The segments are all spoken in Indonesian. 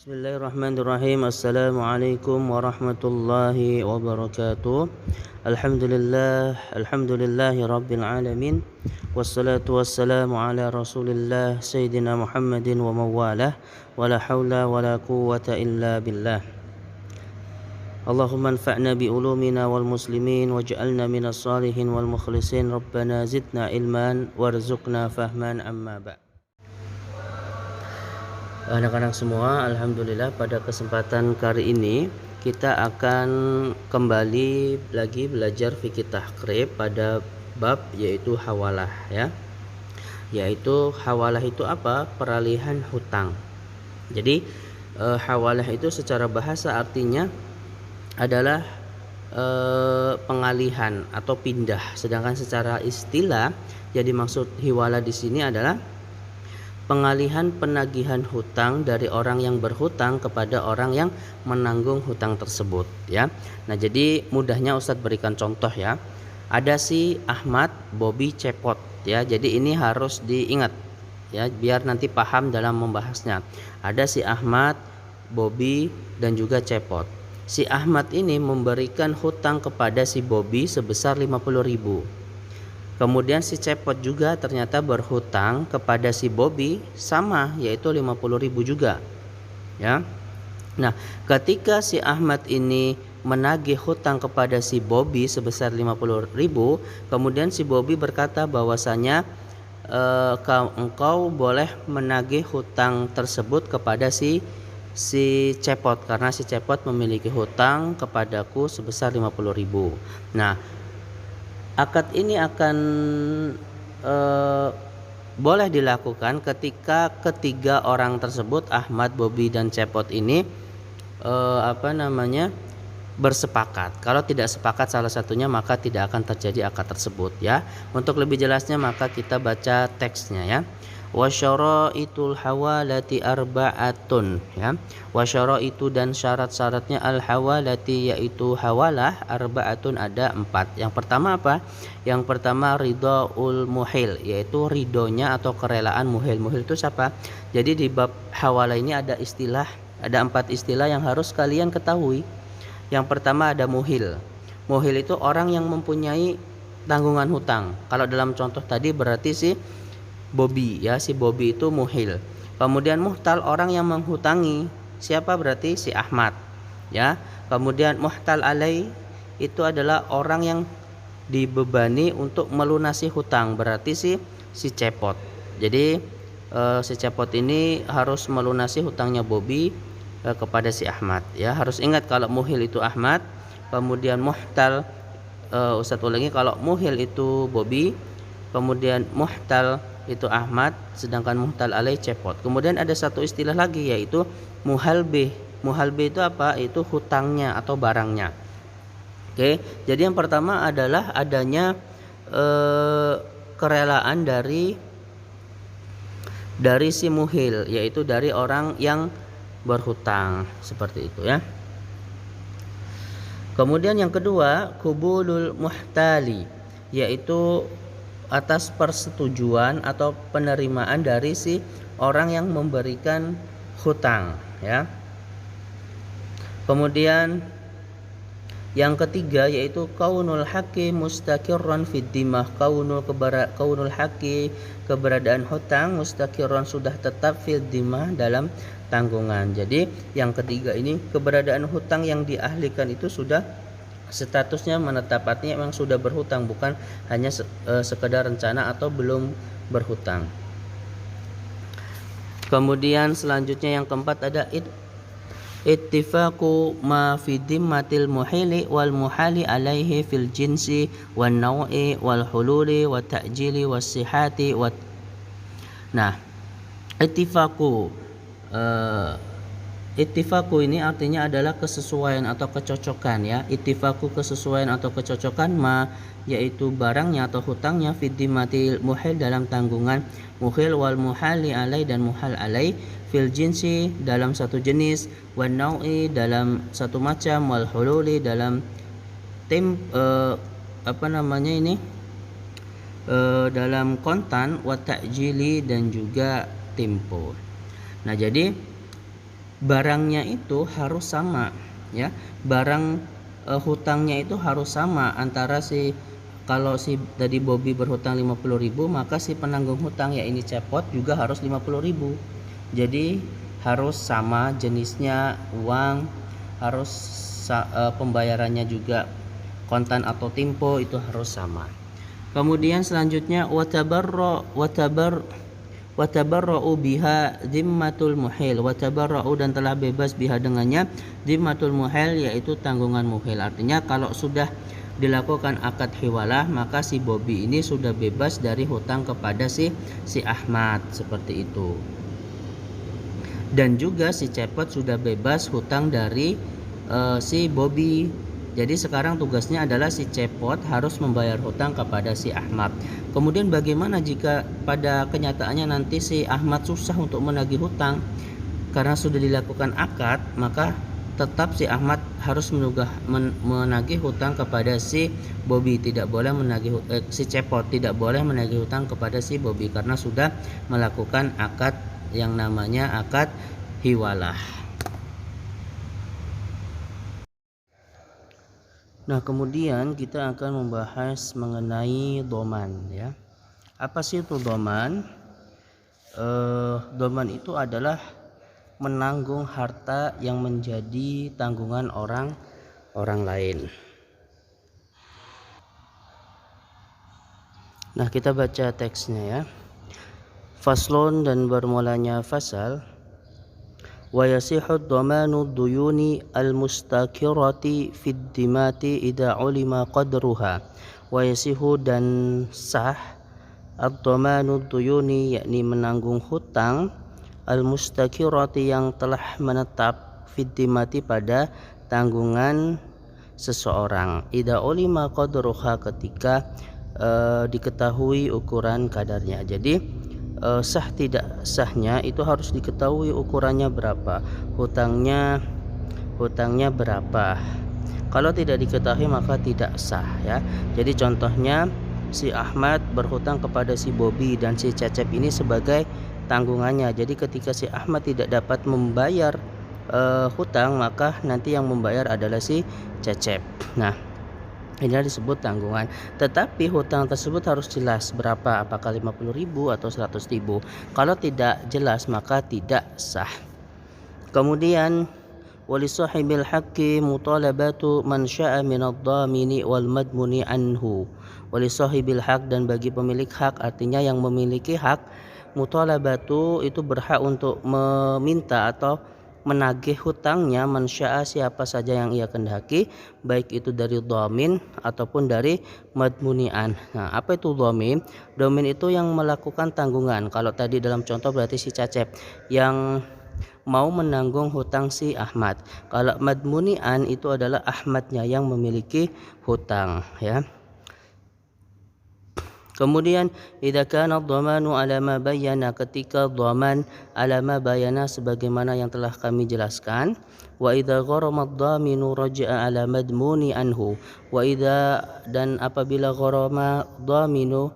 Bismillahirrahmanirrahim. Assalamualaikum warahmatullahi wabarakatuh. Alhamdulillahi rabbil alamin. Wassalatu wassalamu ala Rasulillah Sayyidina Muhammadin wa mawalah. Wala hawla wala quwwata illa billah. Allahumma anfa'na bi ulumina wal muslimin waj'alna minas salihin wal mukhlisin. Rabbana zidna ilman warzuqna fahman amma ba'. Anak-anak semua, alhamdulillah pada kesempatan kali ini kita akan kembali lagi belajar fikih takrib pada bab yaitu hawalah ya. Yaitu hawalah itu apa? Peralihan hutang. Jadi hawalah itu secara bahasa artinya adalah pengalihan atau pindah. Sedangkan secara istilah jadi maksud hiwalah di sini adalah pengalihan penagihan hutang dari orang yang berhutang kepada orang yang menanggung hutang tersebut ya. Nah, jadi mudahnya Ustadz berikan contoh ya. Ada si Ahmad, Bobby, Cepot ya. Jadi ini harus diingat ya biar nanti paham dalam membahasnya. Ada si Ahmad, Bobby dan juga Cepot. Si Ahmad ini memberikan hutang kepada si Bobby sebesar 50.000. Kemudian si Cepot juga ternyata berhutang kepada si Bobby sama yaitu 50.000 juga. Ya. Nah, ketika si Ahmad ini menagih hutang kepada si Bobby sebesar 50.000, kemudian si Bobby berkata bahwasanya engkau boleh menagih hutang tersebut kepada si Cepot karena si Cepot memiliki hutang kepadaku sebesar 50.000. Nah, akad ini akan boleh dilakukan ketika ketiga orang tersebut Ahmad, Bobby dan Cepot ini bersepakat. Kalau tidak sepakat salah satunya maka tidak akan terjadi akad tersebut ya. Untuk lebih jelasnya maka kita baca teksnya ya. Wasyaraitul hawalati arba'atun ya. Wasyaraitu dan syarat-syaratnya al hawalati yaitu hawalah arba'atun ada 4. Yang pertama apa? Yang pertama ridhaul muhil yaitu ridhonya atau kerelaan muhil. Muhil itu siapa? Jadi di bab hawalah ini ada 4 istilah yang harus kalian ketahui. Yang pertama ada muhil. Muhil itu orang yang mempunyai tanggungan hutang. Kalau dalam contoh tadi berarti Bobby ya, si Bobby itu muhil. Kemudian muhtal orang yang menghutangi. Siapa? Berarti si Ahmad ya. Kemudian muhtal alai itu adalah orang yang dibebani untuk melunasi hutang, berarti si Cepot. Jadi si Cepot ini harus melunasi hutangnya Bobby kepada si Ahmad ya. Harus ingat kalau muhil itu Ahmad, kemudian muhtal Ustadz ulangi, kalau muhil itu Bobby, kemudian muhtal itu Ahmad, sedangkan muhtal alai Cepot. Kemudian ada satu istilah lagi yaitu muhalbih. Muhalbih itu apa? Itu hutangnya atau barangnya. Oke, jadi yang pertama adalah adanya kerelaan dari si muhil, yaitu dari orang yang berhutang, seperti itu ya. Kemudian yang kedua kubulul muhtali, yaitu atas persetujuan atau penerimaan dari si orang yang memberikan hutang ya. Kemudian yang ketiga yaitu kaunul haqqi mustaqirran fid dimah. Kaunul haqqi keberadaan hutang mustaqirran sudah tetap fid dimah dalam tanggungan. Jadi yang ketiga ini keberadaan hutang yang diahlikan itu sudah statusnya menetap, artinya memang sudah berhutang, bukan hanya sekedar rencana atau belum berhutang. Kemudian selanjutnya yang keempat ada ittifaqu ma fi dimmatil muhili wal muhali alaihi fil jinsi wan naw'i wal hululi wat ta'jili was sihati wat. Nah, ittifaqu ittifaku ini artinya adalah kesesuaian atau kecocokan ya. Ittifaku kesesuaian atau kecocokan yaitu barangnya atau hutangnya fiddimatil muhil dalam tanggungan muhil wal muhali alai dan muhal alai fil jinsi dalam satu jenis wan nau'i dalam satu macam wal hululi dalam dalam kontan wat ta'jili dan juga tempo. Nah, jadi barangnya itu harus sama, ya. Barang hutangnya itu harus sama antara kalau si tadi Bobby berhutang 50.000, maka si penanggung hutang ya ini Cepot juga harus 50.000. Jadi harus sama jenisnya uang, harus pembayarannya juga kontan atau tempo itu harus sama. Kemudian selanjutnya watabarra'u biha dhimmatul muhil, watabarra'u dan telah bebas biha dengannya dhimmatul muhil, yaitu tanggungan muhil. Artinya kalau sudah dilakukan akad hiwalah, maka si Bobby ini sudah bebas dari hutang kepada si Ahmad, seperti itu. Dan juga si Cepot sudah bebas hutang dari si Bobby. Jadi sekarang tugasnya adalah si Cepot harus membayar hutang kepada si Ahmad. Kemudian bagaimana jika pada kenyataannya nanti si Ahmad susah untuk menagih hutang? Karena sudah dilakukan akad, maka tetap si Ahmad harus menagih hutang kepada si Bobby. Tidak boleh menagih si Cepot tidak boleh menagih hutang kepada si Bobby karena sudah melakukan akad yang namanya akad hiwalah. Nah, kemudian kita akan membahas mengenai doman, ya. Apa sih itu doman? Doman itu adalah menanggung harta yang menjadi tanggungan orang lain. Nah, kita baca teksnya, ya. Faslon, dan bermulanya fasal. Wa yasihu dhamanu duyuni al-mustakirati fid dimati idza ulima qadruha. Wa yasihu, dan sah, ad-dhamanu duyuni, yakni menanggung hutang, al-mustakirati yang telah menetap, fid dimati pada tanggungan seseorang, idza ulima qadruha, ketika diketahui ukuran kadarnya. Jadi sah tidak sahnya itu harus diketahui ukurannya berapa, hutangnya berapa. Kalau tidak diketahui maka tidak sah, ya. Jadi contohnya si Ahmad berhutang kepada si Bobby dan si Cecep ini sebagai tanggungannya. Jadi ketika si Ahmad tidak dapat membayar hutang, maka nanti yang membayar adalah si Cecep. Nah, inilah disebut tanggungan. Tetapi hutang tersebut harus jelas berapa, apakah 50.000 atau 100.000. Kalau tidak jelas maka tidak sah. Kemudian wali sahibil haqqi mutalabatu man syaa minadh-dhamini wal madmuni anhu. Wali sahibil haq, dan bagi pemilik hak, artinya yang memiliki hak, mutalabatu itu berhak untuk meminta atau menagih hutangnya, man syaa, siapa saja yang ia kehendaki, baik itu dari dhamin ataupun dari madmunian. Nah, apa itu dhamin? Dhamin itu yang melakukan tanggungan. Kalau tadi dalam contoh berarti si Cecep yang mau menanggung hutang si Ahmad. Kalau madmunian itu adalah Ahmadnya yang memiliki hutang, ya. Kemudian idza kana dhamanu ala ma bayyana, ketika dhaman ala ma bayyana sebagaimana yang telah kami jelaskan. Wa idza gharama ad-dhaminu raja'a ala madmuni anhu. Wa idza, dan apabila gharama dhaminu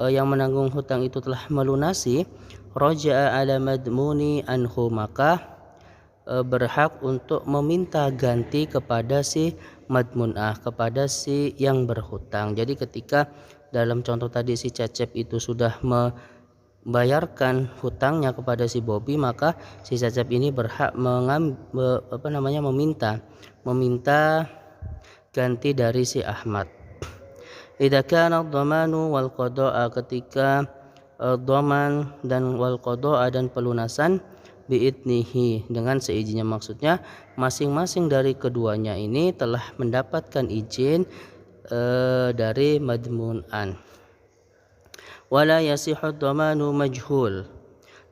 yang menanggung hutang itu telah melunasi, raja'a ala madmuni anhu, maka berhak untuk meminta ganti kepada si madmunah, kepada si yang berhutang. Jadi ketika dalam contoh tadi si Cecep itu sudah membayarkan hutangnya kepada si Bobby, maka si Cecep ini berhak meminta ganti dari si Ahmad. Idza kana dhamanu wal qada'a, ketika dhaman dan wal qada'a dan pelunasan, biidnihi, dengan seizinnya, maksudnya masing-masing dari keduanya ini telah mendapatkan izin dari madmunan. Wala yasihu dhamanu majhul,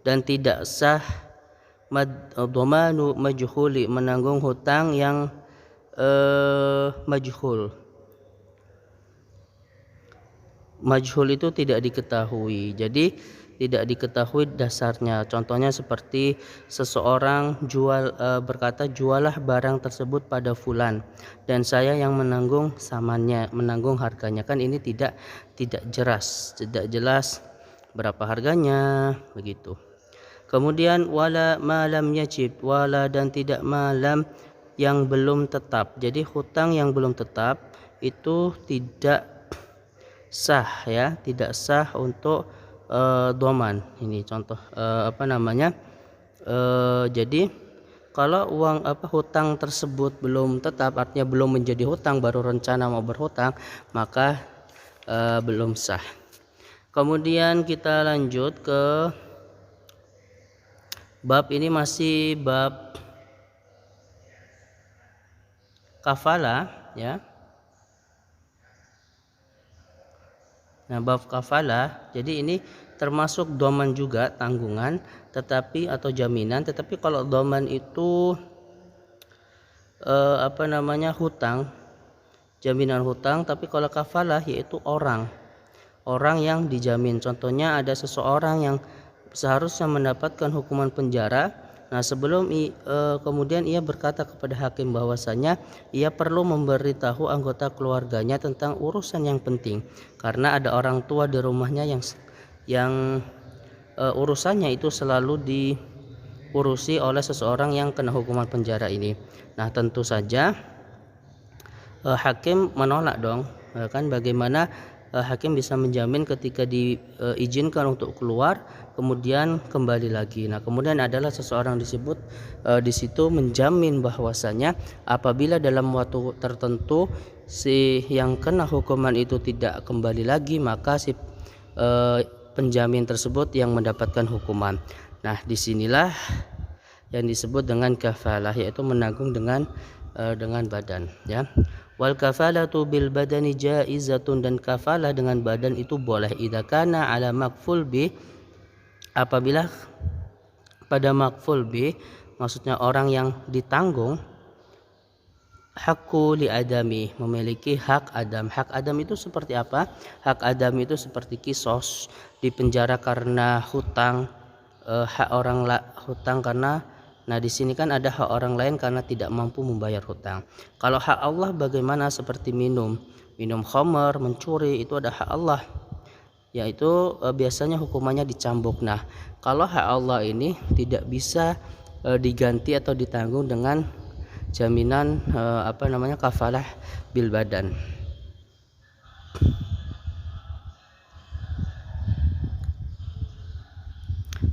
dan tidak sah dhamanu majhuli, menanggung hutang yang majhul. Majhul itu tidak diketahui, jadi tidak diketahui dasarnya. Contohnya seperti seseorang berkata, jualah barang tersebut pada fulan dan saya yang menanggung samannya, menanggung harganya. Kan ini tidak jelas berapa harganya, begitu. Kemudian wala malam yajib, wala dan tidak malam yang belum tetap. Jadi hutang yang belum tetap itu tidak sah ya, tidak sah untuk doman. Ini contoh jadi kalau hutang tersebut belum tetap, artinya belum menjadi hutang, baru rencana mau berhutang, maka belum sah. Kemudian kita lanjut ke bab ini, masih bab kafalah ya. Nah, bab kafalah, jadi ini termasuk doman juga, tanggungan, tetapi atau jaminan. Tetapi kalau doman itu hutang, jaminan hutang. Tapi kalau kafalah yaitu orang yang dijamin. Contohnya ada seseorang yang seharusnya mendapatkan hukuman penjara. Nah, sebelum kemudian ia berkata kepada hakim bahwasanya ia perlu memberitahu anggota keluarganya tentang urusan yang penting, karena ada orang tua di rumahnya yang urusannya itu selalu diurusi oleh seseorang yang kena hukuman penjara ini. Nah, tentu saja hakim menolak dong, kan bagaimana hakim bisa menjamin ketika diizinkan untuk keluar kemudian kembali lagi. Nah, kemudian adalah seseorang disebut di situ menjamin bahwasanya apabila dalam waktu tertentu si yang kena hukuman itu tidak kembali lagi, maka si penjamin tersebut yang mendapatkan hukuman. Nah, disinilah yang disebut dengan kafalah, yaitu menanggung dengan badan ya. Wal kafalatu bil badani jaizatun, dan kafalah dengan badan itu boleh idza kana ala maqful bi, apabila pada maqful bi maksudnya orang yang ditanggung hakku li adami, memiliki hak adam. Hak adam itu seperti apa? Hak adam itu seperti kisos, dipenjara karena hutang, hak hutang karena, nah di sini kan ada hak orang lain karena tidak mampu membayar hutang. Kalau hak Allah bagaimana? Seperti minum khamar, mencuri, itu ada hak Allah, yaitu biasanya hukumannya dicambuk. Nah, kalau hak Allah ini tidak bisa diganti atau ditanggung dengan jaminan kafalah bil badan.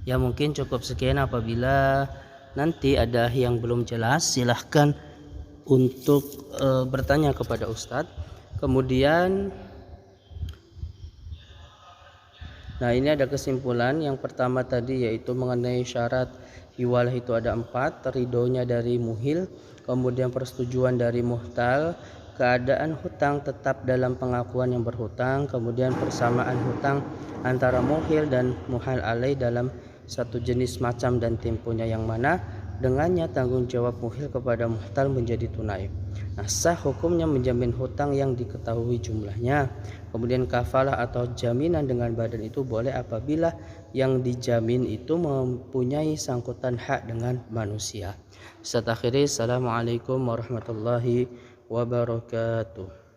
Ya, mungkin cukup sekian. Apabila nanti ada yang belum jelas, silahkan untuk bertanya kepada Ustadz. Kemudian nah, ini ada kesimpulan. Yang pertama tadi yaitu mengenai syarat hiwalah itu ada 4. Ridhonya dari muhil, kemudian persetujuan dari muhtal, keadaan hutang tetap dalam pengakuan yang berhutang, kemudian persamaan hutang antara muhil dan muhal alaih dalam satu jenis macam dan temponya yang mana dengannya tanggung jawab muhil kepada muhtal menjadi tunai. Nah, sah hukumnya menjamin hutang yang diketahui jumlahnya. Kemudian kafalah atau jaminan dengan badan itu boleh apabila yang dijamin itu mempunyai sangkutan hak dengan manusia. Ustaz akhiri, assalamualaikum warahmatullahi wabarakatuh.